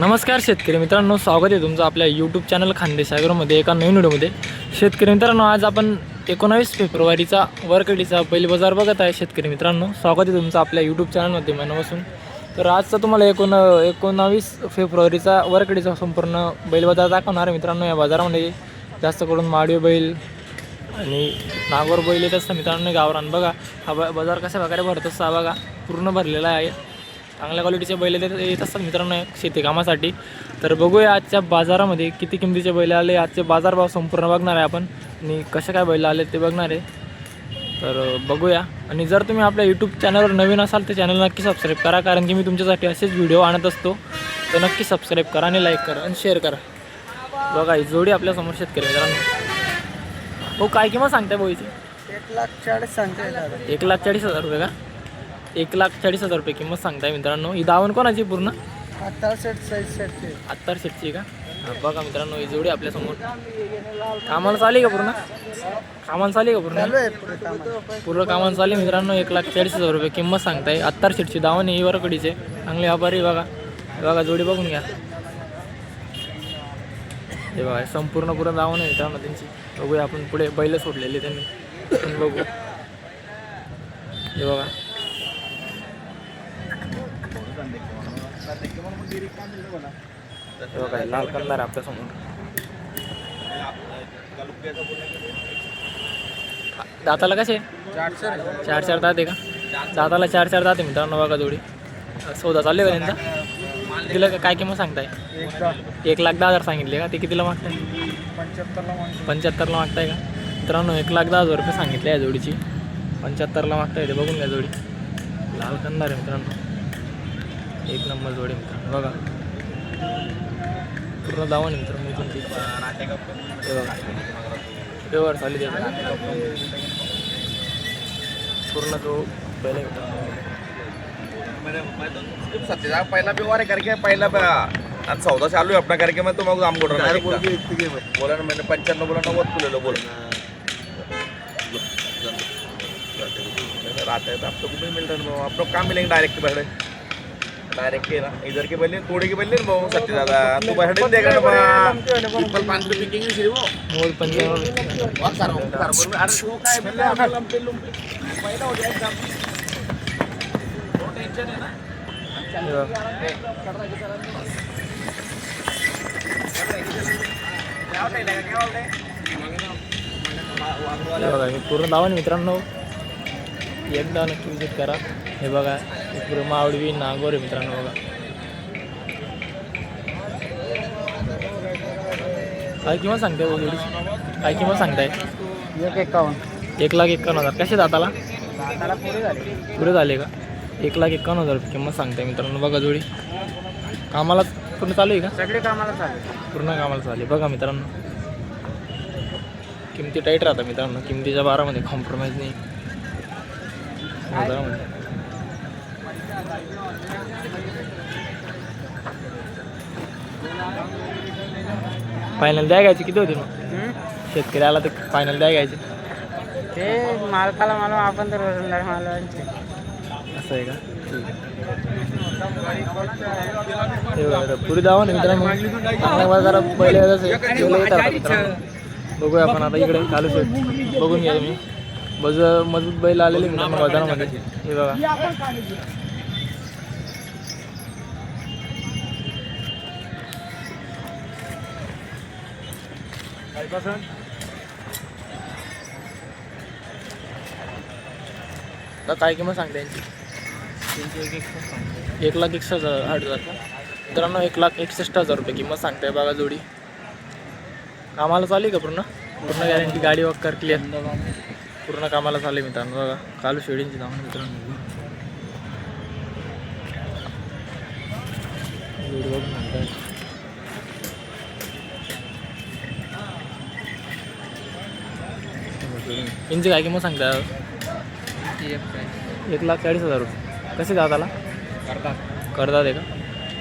नमस्कार शेतकरी मित्रांनो, स्वागत आहे तुमचं आपल्या यूट्यूब चॅनल खानदेश ॲग्रोमध्ये एका नवीन व्हिडिओमध्ये. शेतकरी मित्रांनो, आज आपण 19 फेब्रुवारीचा वरखडीचा बैल बाजार बघत आहे. शेतकरी मित्रांनो, स्वागत आहे तुमचं आपल्या यूट्यूब चॅनलमध्ये मनापासून. तर आजचा तुम्हाला 19 फेब्रुवारीचा वरखडीचा संपूर्ण बैल बाजार दाखवणार आहे मित्रांनो. या बाजारामध्ये जास्त करून माडवे बैल आणि नागोर बैल येत असतं मित्रांनो. गावरान बघा, हा बाजार कशा प्रकारे भरत असता बघा, पूर्ण भरलेला आहे. चांगल्या क्वालिटीचे बैल येत असतात मित्रांनो शेती कामासाठी. तर बघूया आजच्या बाजारामध्ये किती किमतीचे बैल आले, आजचे बाजारभाव संपूर्ण बघणार आहे आपण आणि कसे काय बैल आले ते बघणार आहे. तर बघूया. आणि जर तुम्ही आपल्या यूट्यूब चॅनलवर नवीन असाल तर चॅनल नक्की सबस्क्राईब करा, कारण की मी तुमच्यासाठी असेच व्हिडिओ आणत असतो. तर नक्की सबस्क्राईब करा आणि लाईक करा आणि शेअर करा. बघा ही जोडी आपल्यासमोर शेतकरी मित्रांनो. हो, काय किंमत सांगताय बोईची? 1,40,000 सांगते. 1,40,000 रुपये का? 1,40,000 रुपये किंमत सांगताय मित्रांनो. ही दावण कोणाची पूर्ण? आता सेटची. आत्तार शेटची का? बघा मित्रांनो, ही जोडी आपल्यासमोर कामाला चाली का पूर्ण? कामाला चाली का पूर्ण? पूर्ण कामाला चाली मित्रांनो. 1,40,000 रुपये किंमत सांगताय. आत्तार शेटची दावण ही वरकडीचे चांगले व्यापारी. बघा जोडी बघून घ्या. हे बघा संपूर्ण दावण आहे मित्रांनो त्यांची. बघूया आपण पुढे बैल सोडलेले त्यांनी बघू. हे बघा बघा लाल कलर आपल्या समोर. दाताला कसे? चार दात आहे का? दाताला चार दात आहे मित्रांनो. बघा जोडी सौदा चालले का त्यांचा? तिला काय किंमत सांगताय? 1,10,000 सांगितले का? ते कितीला मागताय? 75ला मागताय का मित्रांनो? 1,10,000 रुपये सांगितले या जोडीची. 75ला मागताय. ते बघून घ्या जोडी. लाल कंदार आहे मित्रांनो. एक नंबर जोडी मित्रांनो. बघा पूर्ण दावण मित्रांनो तुमची. हे बघा व्यवहार चालू द्या पूर्ण तो पहिले सत्तेचा पहिला व्यवहार आहे करके पहिला आज सौदा चालू आहे आपला करके मग तो मग आम बोल रहा बोला ना मैंने 95 बोला 90 बोले बोल आता है आप लोग को भी मिल रहा है. आप लोग कहाँ मिलेंगे डायरेक्ट बैठे डायरेक्ट के ना इधर के बैले तोड़े के बैले ना सत्य दादा तू बैठे देगा ना पीपल 5 रुपये पिकिंग सिर्फ मोल पंजाब अरे वो काय पहिला हो जाए एकदम नो टेंशन है ना. बघा हे पूर्ण दावण मित्रांनो. एकदा नक्की विजिट करा. हे बघा हे पूर्ण मावडवी नागोर आहे मित्रांनो. बघा काय किंमत सांगताय बोलली? काय किंमत सांगताय? 1,51,000. कसे दाताला? पुरे झाले का? 1,51,000 रुपये किंमत सांगताय मित्रांनो. बघा जोडी कामाला पूर्ण चालू आहे का? सगळे कामाला चालू. पूर्ण कामाला चालू आहे. बघा मित्रांनो किमती टाईट राहतात मित्रांनो. किमतीच्या बारामध्ये कॉम्प्रोमाइज नाही. फायनल द्या घ्यायची किती होती मग? शेतकऱ्याला ते फायनल द्या घ्यायचे ते मालकाला मालूम, आपण तर वजनदार मालवांचे. असं आहे का? ठीक. पुढे जावं ना मित्रांनो. चांगल्या बाजारात पहिले येतात मित्रांनो. बघूया आपण आता इकडे चालू शेत बघून घ्या तुम्ही. मजबूत बैल आलेले मित्रांनो बाजारामध्ये. हे बघा तर काय किंमत सांगते यांची? 1,61,000 मित्रांनो. 1,61,000 रुपये किंमत सांगताय. बघा जोडी कामाला चालू का? पूर्ण गॅरंटी गाडी वक्कर क्लिअर पूर्ण कामाला चालू मित्रांनो. बघा कालू शेडींची दाम मित्रांनो. जोडी बघून सांगताय. यांची काय किंमत सांगताय? 1,40,000 रुपये. कसे दाताला? करतात आहे का?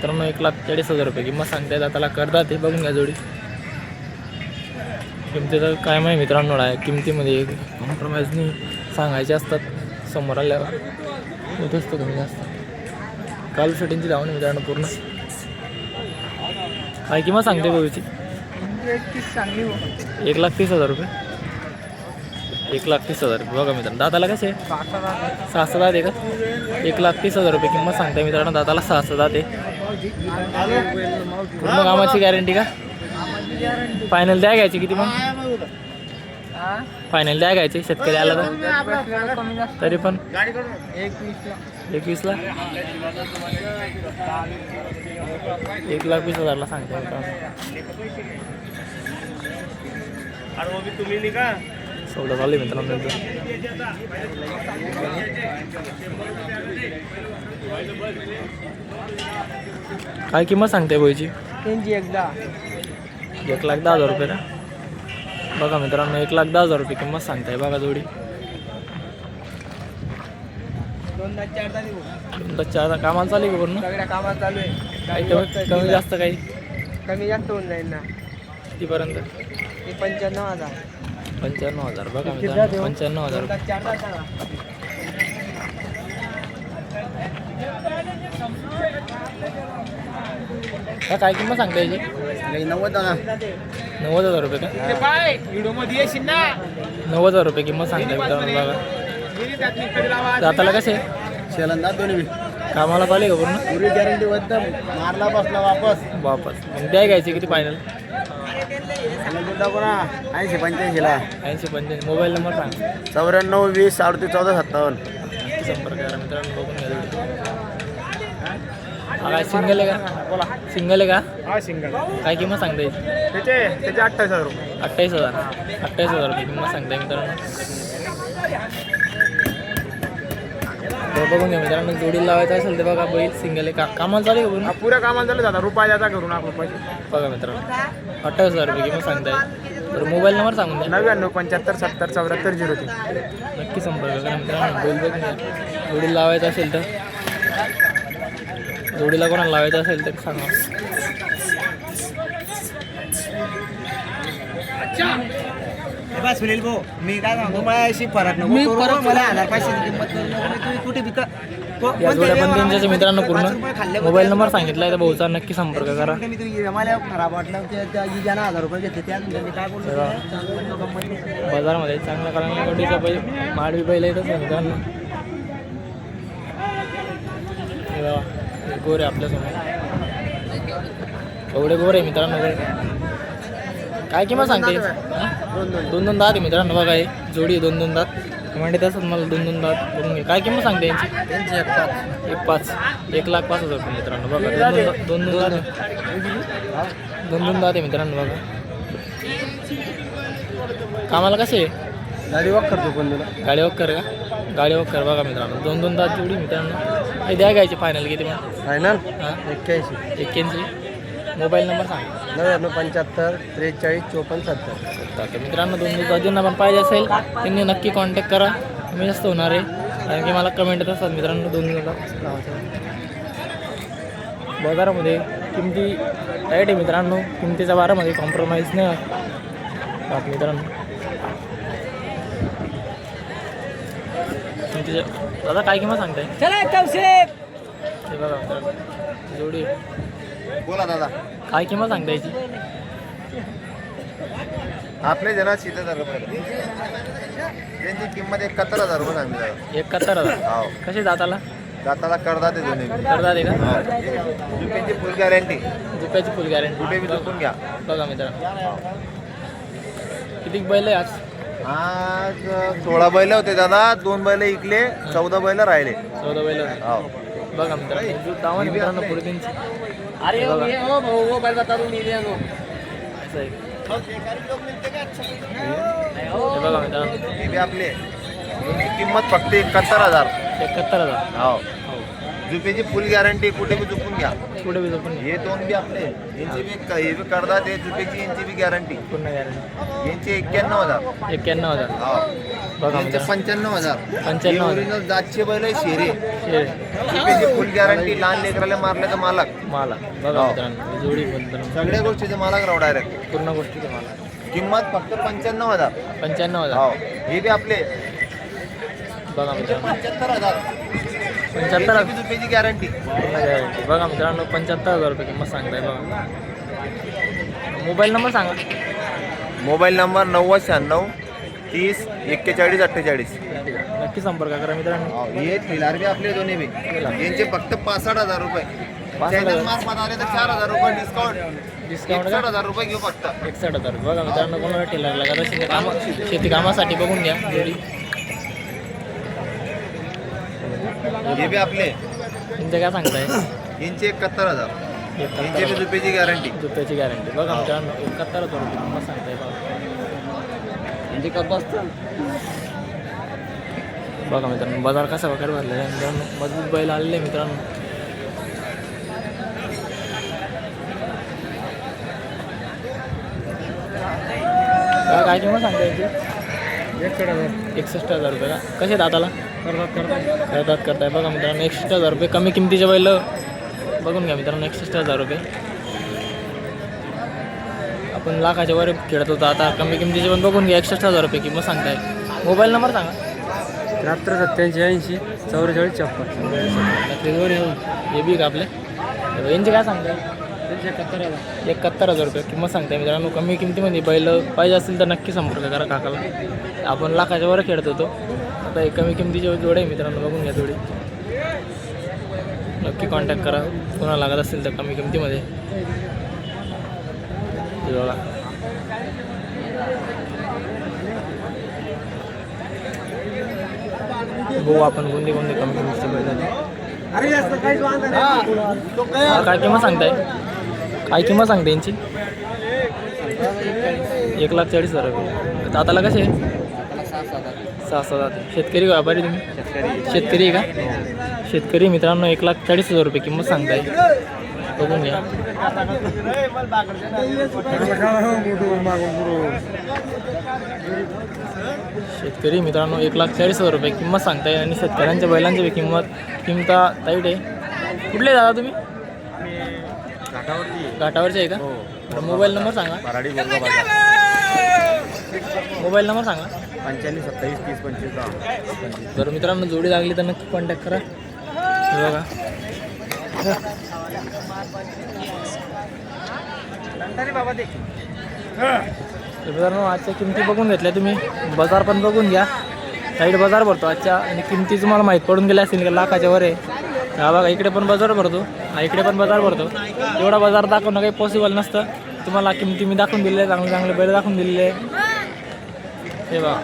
तर मग 1,40,000 रुपये किंमत सांगताय. दाताला करतात आहे. बघून घ्या जोडी. किमतीचं काय माहिती मित्रांनो आहे. किमतीमध्ये कॉम्प्रोमाइज नाही सांगायचे असतात. समोर आल्यावर होत असतो कमी जास्त. कालू शूटिंगची धावणे मित्रांनो पूर्ण काय किंमत सांगते भाऊची? 1,30,000 रुपये. 1,30,000 रुपये बघा मित्रांनो. दाताला कसे 6 दात आहे का? 1,30,000 रुपये किंमत सांगताय मित्रांनो. दाताला 6 दात आहे. पूर्ण कामाची गॅरंटी का? फायनल द्या घ्यायची किती मग? फायनल द्या घ्यायचे शेतकरी आला तर तरी पण 21ला 1,20,000ला सांगताय मित्रांनो. सौदा चालू आहे मित्रांनो. काय किंमत सांगते बोईची? 1,10,000 रुपये ना बघा मित्रांनो. 1,10,000 रुपये किंमत सांगताय बघा जोडी. 2-4 कामाला चालू आहे का पूर्ण? कामात चालू आहे. काही कमी जास्त काही कमी जास्त होऊन जाईल ना. कितीपर्यंत? 95,000. 95,000 बघा मित्रांनो. 95,000 रुपये. काय किंमत सांगता याची? 90,000 रुपये का? 90,000 रुपये किंमत सांगताय मित्रांनो बघा. दाताला कसे? दोन्ही कामाला पाहिले का पूर्ण? पुरी गॅरंटी मारला बसला वापस वापस मग द्या घ्यायचे किती फायनल? 80-85ला 80-85. मोबाईल नंबर सांग. 94 20 38 14 57. संपर्क करा मित्रांनो. बघून घ्या. काय सिंगल आहे का? सिंगल आहे का? हा सिंगल. काय किंमत सांगता येईल? त्याचे 28,000 रुपये. 28,000 रुपये किंमत सांगताय मित्रांनो. बघून घ्या मित्रांनो. जोडी लावायचं असेल तर बघा. बैल सिंगल आहे का? कामाला चालू आहे का? पुऱ्या कामाला झालं दादा. रुपया द्यायचा करून आपण पैसे. बघा मित्रांनो 28,000 रुपये किंमत सांगताय. तर मोबाईल नंबर सांगून द्या. 99 75 70 74 03. नक्की संपर्क करा मित्रांनो. बैल बघून घ्या. जोडीला लावायचं असेल तर जोडीला कोणाला लावायचं असेल तर सांगा. सुनील भाऊ मी काय सांगतो मला अशी फरक नको मला 1,500 किंमत कुठे विका या जोड्या पण त्यांच्याच मित्रांनो. पूर्ण मोबाईल नंबर सांगितला आहे तर भाऊचा नक्की संपर्क करा. मला खराब वाटलं 1,000 रुपये घेते त्या काय बोलतो बाजारामध्ये चांगला करायला गोडीचा बैल माडवी बैल येतच मित्रांनो. गोरे आपल्यासमोर एवढे गोरे मित्रांनो. काय किंमत सांगते? 2-2 दात आहे मित्रांनो बघा. हे जोडी 2-2 दात म्हणते तसंच मला 2-2 दात बघून घे. काय किंमत सांगते यांची? 1,05,000 रुपये मित्रांनो बघा. 2-2 दात 2-2 दात आहे मित्रांनो बघा. कामाला कसे? गाडी वॉक करतो पण गाडी वॉकर का? गाडी वॉकर बघा मित्रांनो. 2-2 दात जोडी मित्रांनो. हे द्या घ्यायचे फायनल किती मग? फायनल हां 81 मोबाईल नंबर सांगा. 75 43 54 70. तर मित्रांनो 2 ज्यांना पण पाहिजे असेल त्यांनी नक्की कॉन्टॅक्ट करा. कमी जास्त होणार आहे कारण की मला कमेंट येत असतात मित्रांनो. 2 बाजारामध्ये किमती टाईट आहे मित्रांनो. किमतीच्या बारामध्ये कॉम्प्रोमाइज नाही होत मित्रांनो. किमतीच्या दादा काय किंमत सांगताय? हे बघा मित्रांनो जोडी बोला दादा काय किंमत सांगता याची? आपले जना 70,000 रुपये त्यांची किंमत 71,000 रुपये सांगली दादा. 71,000. हो कसे दाताला? दाताला करदात आहे दोन्ही करतात आहे का? त्यांची फुल गॅरंटी रुपयाची फुल गॅरंटी. कुठे बी चुकून घ्या. बघा मित्रांनो किती बैल आहे आज? आज 16 बैल होते दादा. 2 बैल इकले 14 बैल राहिले. 14 बैल. हो बघा मित्रांनो दावा मित्रांनो पुढे त्यांची. अरे बघा. वो बैल बता दूं नीले नो. असं आहे. हे बघा मित्रांनो हे बी आपले यांची किंमत फक्त 71,000. 71,000. हो जुपेची फुल गॅरंटी कुठे बी चुकून घ्या. पुढे बी झोपून हे 2 बी आपले यांची बी हे बी करदात आहे जुपेची यांची बी गॅरंटी. पूर्ण गॅरंटी. यांची 91,000. 91,000. हो बघा यांचे मित्रांनो 95,000. 95,000. ओरिजिनल जातचे बैल आहे शेरे. हे जुपेची फुल गॅरंटी. लहान लेकराला मारल्याचा मालक. माला बघा हो. मित्रांनो जोडी मित्रांनो सगळ्या गोष्टीचे मालक राव डायरेक्ट. पूर्ण गोष्टीचे माला. किंमत फक्त 95,000. 95,000. हो हे बी आपले बघा मित्रांनो 75,000. 75,000 रुपयाची गॅरंटी. पूर्ण गॅरंटी. बघा मित्रांनो 75,000 रुपये किंमत सांगताय बघा. मोबाईल नंबर सांगा. Mobile number 9096 30 41 48. नक्की संपर्क करा मित्रांनो. हे ठेलार बी आपले दोन्ही बी यांचे फक्त 65,000 रुपये. 65,000. मास मध्ये तर 4,000 रुपये डिस्काउंट. डिस्काउंट 61,000 रुपये घेऊ फक्त. 61,000. बघा मित्रांनो, कोणाला टेलर लागत असेल तर शेती कामासाठी बघून घ्या जोडी. हे बी आपले तुमचं काय सांगताय? यांचे 71,000. यांचे बी रुपयाची गॅरंटी. जुत्याची गॅरंटी. बघा मित्रांनो, 71,000 रुपये किंमत सांगताय. बघा मित्रांनो, बाजार कसा वगैरे भरलेला आहे मित्रांनो. मजबूत बैल आलेले मित्रांनो. काय किंमत सांगता यांची? 61,000 रुपये का? कसे दाताला करताय. बघा मित्रांनो, 61,000 रुपये. कमी किमतीचे बैल बघून घ्या मित्रांनो. 61,000 रुपये. आपण लाखाच्या वर खेळत होतो, आता कमी किमतीचे पण बघून घ्या. 61,000 रुपये किंमत सांगताय. मोबाईल नंबर सांगा. 73 87 44 54. हे बी का आपले यांचे काय सांगताय? 71,000. 71,000 रुपये किंमत सांगताय मित्रांनो. कमी किमतीमध्ये बैल पाहिजे असेल तर नक्की संपर्क करा काकाला. आपण लाखाच्या वर खेळत होतो, आता हे कमी किमतीचे जोडे आहे मित्रांनो. बघून घ्या जोडी. नक्की कॉन्टॅक्ट करा कोणाला लागत असेल तर कमी किमतीमध्ये. बघा बघू आपण कोणते कमी किमतीचे बैल आहेत. काय किंमत सांगताय? काय किंमत सांगते यांची? 1,40,000 रुपये. दाताला कसे? 6-7. शेतकरी व्यापारी तुम्ही? शेतकरी आहे का? शेतकरी मित्रांनो. 1,40,000 रुपये किंमत सांगताय. बघून घ्या. शेतकरी मित्रांनो 1,40,000 रुपये किंमत सांगताय. आणि शेतकऱ्यांच्या बैलांची बी किंमता ताईट आहे. कुठले दादा तुम्ही? घाटावरचे आहे का? तर मोबाईल नंबर सांगा. मोबाईल नंबर सांगा. 95 27 30 25. तर मित्रांनो, जोडी लागली तर नक्की कॉन्टॅक्ट करा. हे बघा तर मित्रांनो, आजच्या किमती बघून घेतल्या तुम्ही. बाजार पण बघून घ्या. साईड बाजार भरतो आजच्या, आणि किमती तुम्हाला माहीत पडून गेल्या असतील का लाखाच्या वर आहे. हा बघा, इकडे पण बाजार भरतो, हा इकडे पण बाजार भरतो. एवढा बाजार दाखवणं काही पॉसिबल नसतं. तुम्हाला किमती मी दाखवून दिलेले आहे, चांगले चांगले बैल दाखवून दिलेले आहे. हे बघा.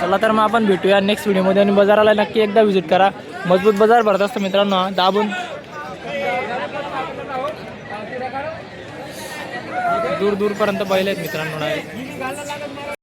चला तर मग आपण भेटूया नेक्स्ट व्हिडिओमध्ये. आणि बाजाराला नक्की एकदा व्हिजिट करा. मजबूत बाजार भरत असतं मित्रांनो. हा दाबून दूर दूरपर्यंत बैल आहेत मित्रांनो.